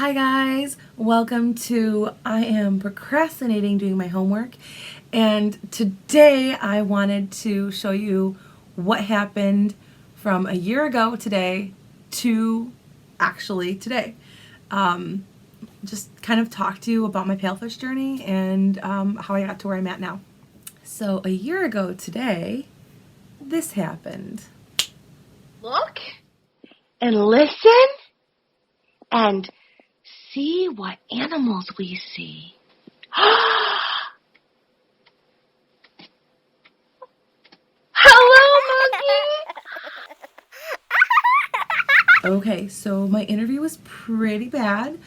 Hi guys, welcome to I am procrastinating doing my homework, and today I wanted to show you what happened from a year ago today to actually today. Just kind of talk to you about my Palefish journey and how I got to where I'm at now. So a year ago today, this happened. Look and listen and see what animals we see. Hello, monkey. Okay, so my interview was pretty bad.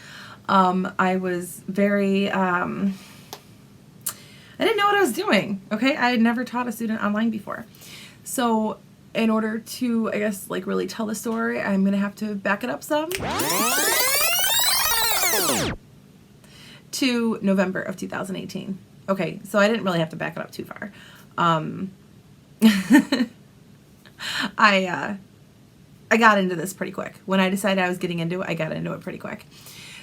I was very, I didn't know what I was doing, okay? I had never taught a student online before. So in order to, I guess, like really tell the story, I'm gonna have to back it up some. To November of 2018. Okay, so I didn't really have to back it up too far. I got into this pretty quick. When I decided I was getting into it, I got into it pretty quick.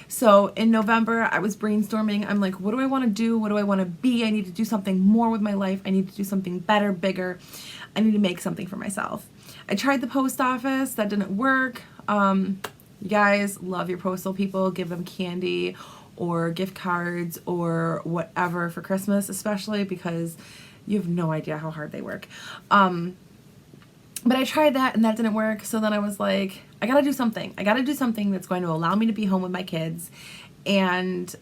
So in November, I was brainstorming. I'm like, what do I want to do? What do I want to be? I need to do something more with my life. I need to do something better, bigger. I need to make something for myself. I tried the post office. That didn't work. You guys, love your postal people. Give them candy or gift cards or whatever for Christmas, especially because you have no idea how hard they work. But I tried that and that didn't work. So then I was like, I gotta do something. I gotta do something that's going to allow me to be home with my kids and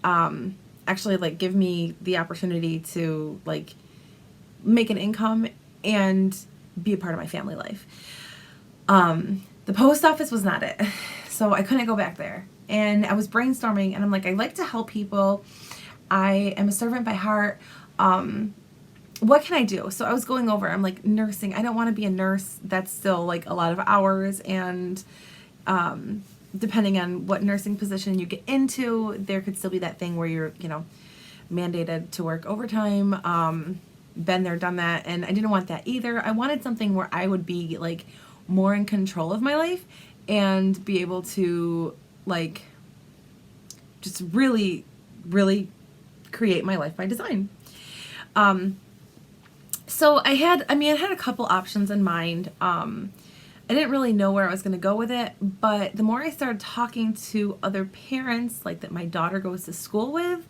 actually like give me the opportunity to like make an income and be a part of my family life. The post office was not it. So I couldn't go back there. And I was brainstorming and I'm like, I like to help people. I am a servant by heart. What can I do? So I was going over, I'm like, nursing. I don't want to be a nurse. That's still like a lot of hours. And depending on what nursing position you get into, there could still be that thing where you're, mandated to work overtime. Been there, done that. And I didn't want that either. I wanted something where I would be like more in control of my life and be able to like just really, really create my life by design. So I had a couple options in mind. I didn't really know where I was going to go with it, but the more I started talking to other parents, like that my daughter goes to school with,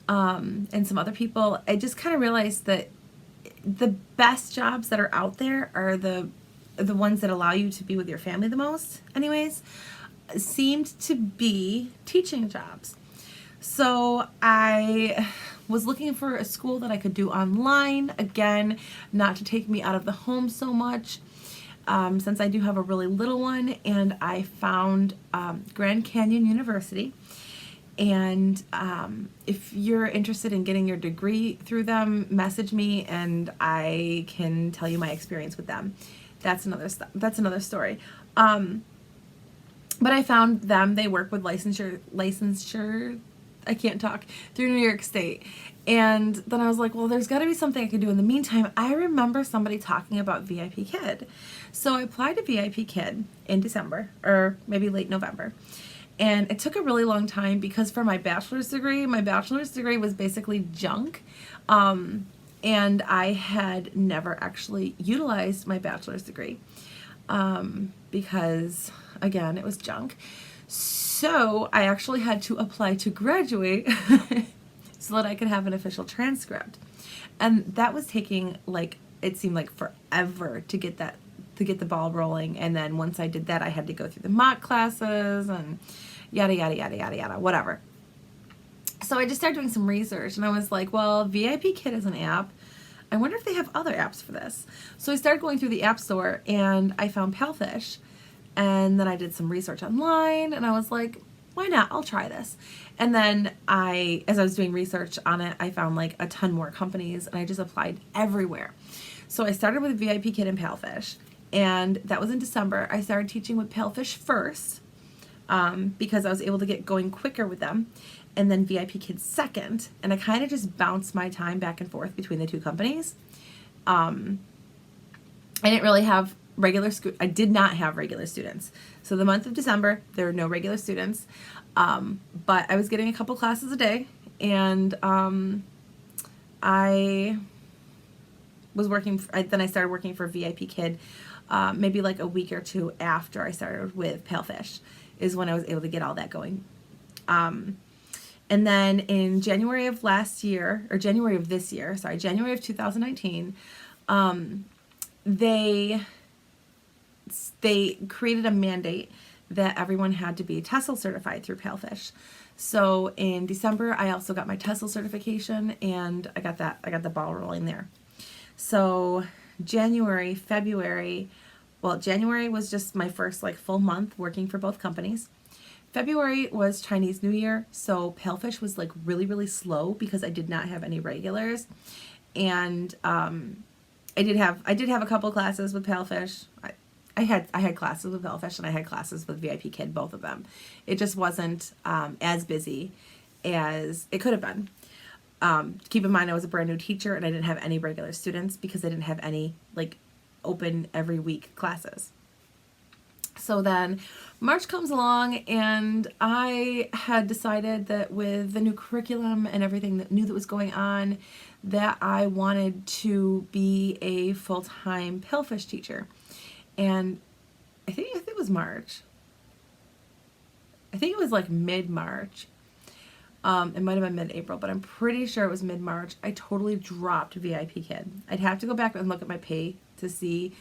and some other people, I just kind of realized that the best jobs that are out there are the ones that allow you to be with your family the most, anyways, seemed to be teaching jobs. So I was looking for a school that I could do online, again, not to take me out of the home so much, since I do have a really little one, and I found Grand Canyon University. And if you're interested in getting your degree through them, message me and I can tell you my experience with them. That's another story. But I found them. They work with licensure, I can't talk, through New York State. And then I was like, well, there's got to be something I can do in the meantime. I remember somebody talking about VIP Kid. So I applied to VIP Kid in December, or maybe late November. And it took a really long time because for my bachelor's degree was basically junk. And I had never actually utilized my bachelor's degree because, again, it was junk. So I actually had to apply to graduate so that I could have an official transcript. And that was taking, like, it seemed like forever to get the ball rolling. And then once I did that, I had to go through the mock classes and yada, yada, yada, yada, yada, whatever. So I just started doing some research and I was like, well, VIP Kid is an app. I wonder if they have other apps for this. So I started going through the app store and I found Palefish. And then I did some research online and I was like, why not? I'll try this. And then as I was doing research on it, I found like a ton more companies and I just applied everywhere. So I started with VIP Kid and Palefish, and that was in December. I started teaching with Palefish first because I was able to get going quicker with them, and then VIP Kid second. And I kind of just bounced my time back and forth between the two companies. I didn't really have I did not have regular students. So the month of December, there were no regular students. But I was getting a couple classes a day, and I was working, then I started working for VIP Kid, maybe like a week or two after I started with Palefish is when I was able to get all that going. And then in January of this year, January of 2019, they created a mandate that everyone had to be TESOL certified through Palefish. So in December, I also got my TESOL certification, and I got the ball rolling there. So January, February, well, January was just my first like full month working for both companies. February was Chinese New Year, so Palefish was like really, really slow because I did not have any regulars. And I did have a couple classes with Palefish. I had classes with Palefish, and I had classes with VIP Kid, both of them. It just wasn't as busy as it could have been. Keep in mind, I was a brand new teacher, and I didn't have any regular students because I didn't have any like open every week classes. So then March comes along, and I had decided that with the new curriculum and everything that was going on, that I wanted to be a full-time Palefish teacher. And I think it was March. I think it was like mid-March. It might have been mid-April, but I'm pretty sure it was mid-March. I totally dropped VIP Kid. I'd have to go back and look at my pay to see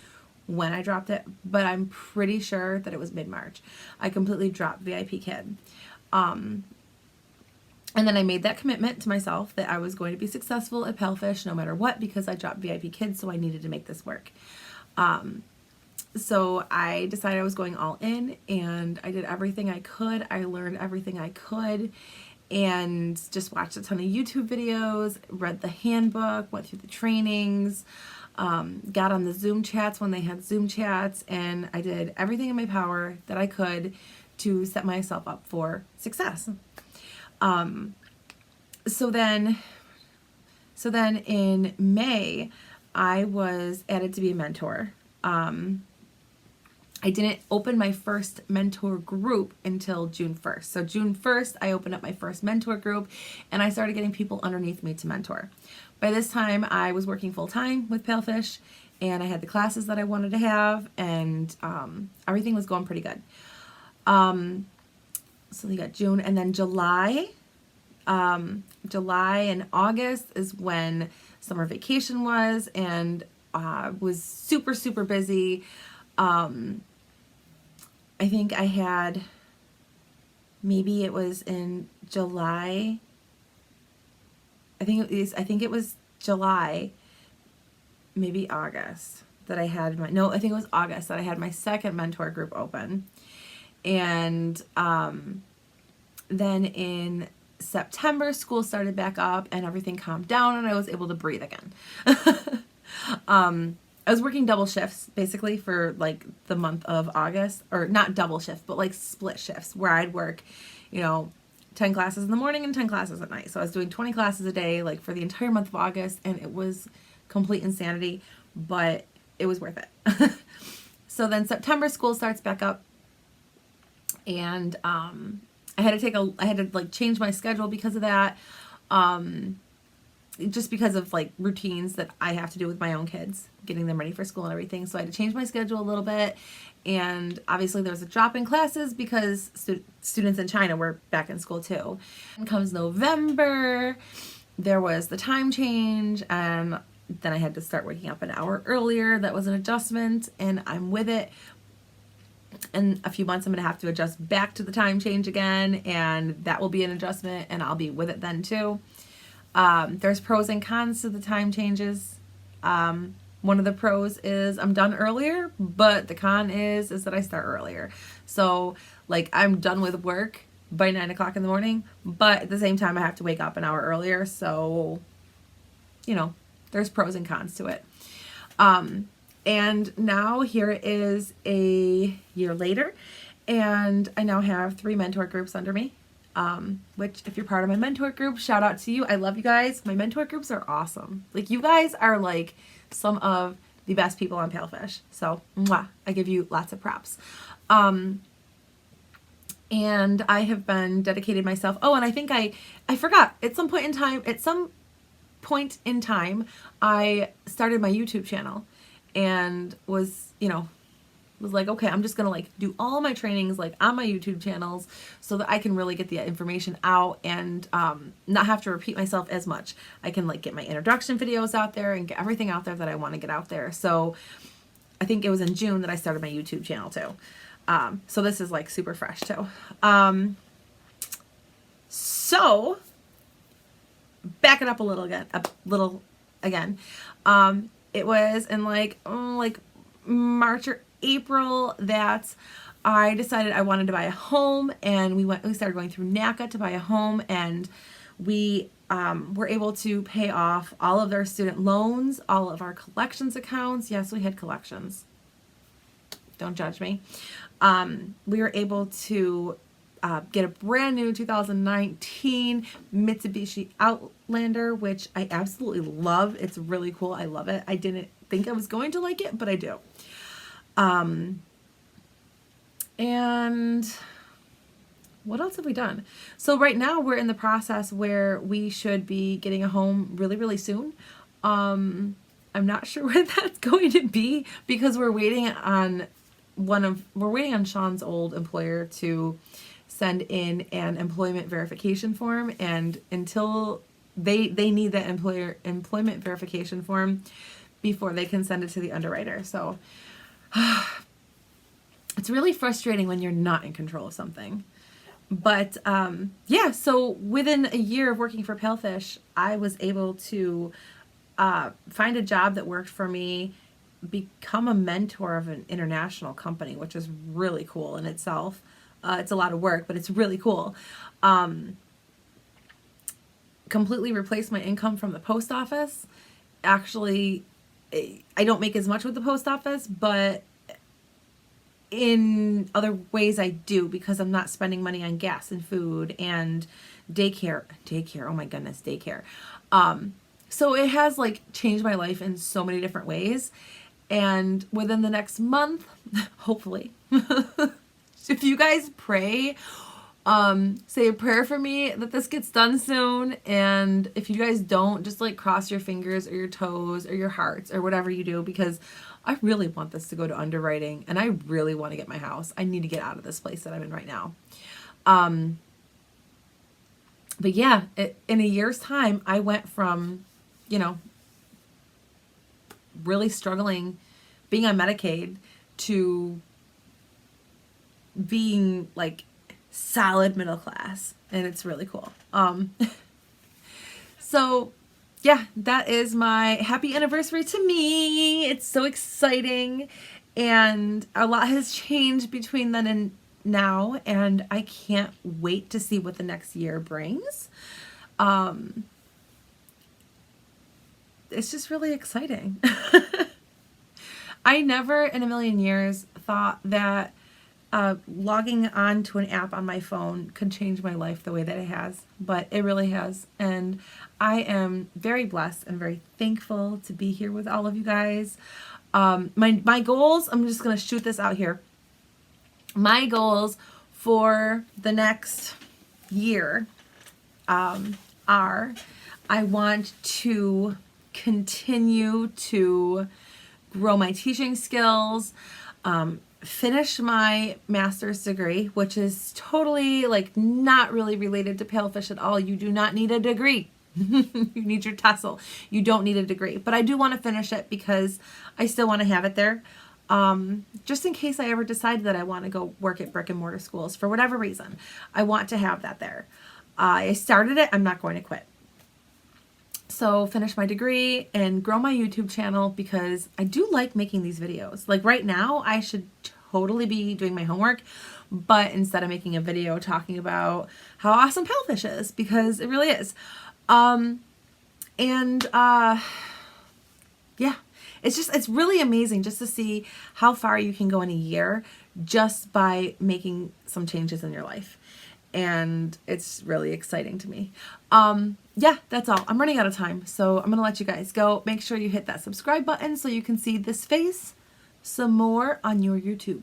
when I dropped it, but I'm pretty sure that it was mid-March. I completely dropped VIP Kid. And then I made that commitment to myself that I was going to be successful at Palefish no matter what, because I dropped VIP Kid, so I needed to make this work. So I decided I was going all in, and I did everything I could. I learned everything I could, and just watched a ton of YouTube videos, read the handbook, went through the trainings, got on the Zoom chats when they had Zoom chats, and I did everything in my power that I could to set myself up for success. So then in May, I was added to be a mentor. I didn't open my first mentor group until June 1st. So June 1st, I opened up my first mentor group, and I started getting people underneath me to mentor. By this time, I was working full-time with Palefish, and I had the classes that I wanted to have, and everything was going pretty good. So we got June, and then July. July and August is when summer vacation was, and was super, super busy. I think I had, maybe it was in July. I think it was July, maybe August that I had I think it was August that I had my second mentor group open. And then in September, school started back up and everything calmed down, and I was able to breathe again. I was working double shifts basically for like the month of August, or not double shifts, but like split shifts where I'd work, 10 classes in the morning and 10 classes at night. So I was doing 20 classes a day, like for the entire month of August, and it was complete insanity, but it was worth it. So then September, school starts back up, and I had to like change my schedule because of that. Just because of like routines that I have to do with my own kids, getting them ready for school and everything. So I had to change my schedule a little bit. And obviously there was a drop in classes because students in China were back in school too. And comes November, there was the time change, and then I had to start waking up an hour earlier. That was an adjustment, and I'm with it. In a few months, I'm going to have to adjust back to the time change again, and that will be an adjustment, and I'll be with it then too. There's pros and cons to the time changes. One of the pros is I'm done earlier, but the con is that I start earlier. So like I'm done with work by 9 o'clock in the morning, but at the same time I have to wake up an hour earlier. So, there's pros and cons to it. And now here it is a year later, and I now have 3 mentor groups under me. Which if you're part of my mentor group, shout out to you. I love you guys. My mentor groups are awesome. Like, you guys are like some of the best people on Palefish. So, mwah, I give you lots of props. And I have been dedicated myself. Oh, and I think I forgot at some point in time, I started my YouTube channel and was like, okay, I'm just gonna like do all my trainings like on my YouTube channels so that I can really get the information out and not have to repeat myself as much. I can like get my introduction videos out there and get everything out there that I want to get out there. So I think it was in June that I started my YouTube channel too. So this is like super fresh too. So back it up a little again. It was in like March or April that I decided I wanted to buy a home, and we started going through NACA to buy a home, and we were able to pay off all of our student loans, all of our collections accounts. Yes, we had collections. Don't judge me. We were able to get a brand new 2019 Mitsubishi Outlander, which I absolutely love. It's really cool. I love it. I didn't think I was going to like it, but I do. And what else have we done? So right now we're in the process where we should be getting a home really, really soon. I'm not sure when that's going to be because we're waiting on Sean's old employer to send in an employment verification form, and until they need that employment verification form before they can send it to the underwriter. So it's really frustrating when you're not in control of something. But yeah, so within a year of working for Palefish, I was able to find a job that worked for me, become a mentor of an international company, which is really cool in itself. It's a lot of work, but it's really cool. Completely replaced my income from the post office. Actually, I don't make as much with the post office, but in other ways I do, because I'm not spending money on gas and food and daycare. Oh my goodness, daycare. So it has like changed my life in so many different ways. And within the next month, hopefully, if you guys pray, say a prayer for me that this gets done soon. And if you guys don't, just like cross your fingers or your toes or your hearts or whatever you do, because I really want this to go to underwriting and I really want to get my house. I need to get out of this place that I'm in right now. But yeah, in a year's time, I went from, really struggling being on Medicaid to being like solid middle class, and it's really cool. So yeah, that is my happy anniversary to me. It's so exciting, and a lot has changed between then and now, and I can't wait to see what the next year brings. It's just really exciting. I never in a million years thought that logging on to an app on my phone could change my life the way that it has, but it really has. And I am very blessed and very thankful to be here with all of you guys. My goals, I'm just going to shoot this out here. My goals for the next year are, I want to continue to grow my teaching skills, finish my master's degree, which is totally like not really related to Palefish at all. You do not need a degree. You need your TESOL. You don't need a degree, but I do want to finish it because I still want to have it there. Just in case I ever decide that I want to go work at brick and mortar schools for whatever reason, I want to have that there. I started it. I'm not going to quit. So finish my degree and grow my YouTube channel because I do like making these videos. Like right now, I should totally be doing my homework, but instead of making a video talking about how awesome Palefish is, because it really is. Yeah, it's really amazing just to see how far you can go in a year just by making some changes in your life. And it's really exciting to me. Yeah, that's all. I'm running out of time, so I'm going to let you guys go. Make sure you hit that subscribe button so you can see this face some more on your YouTube.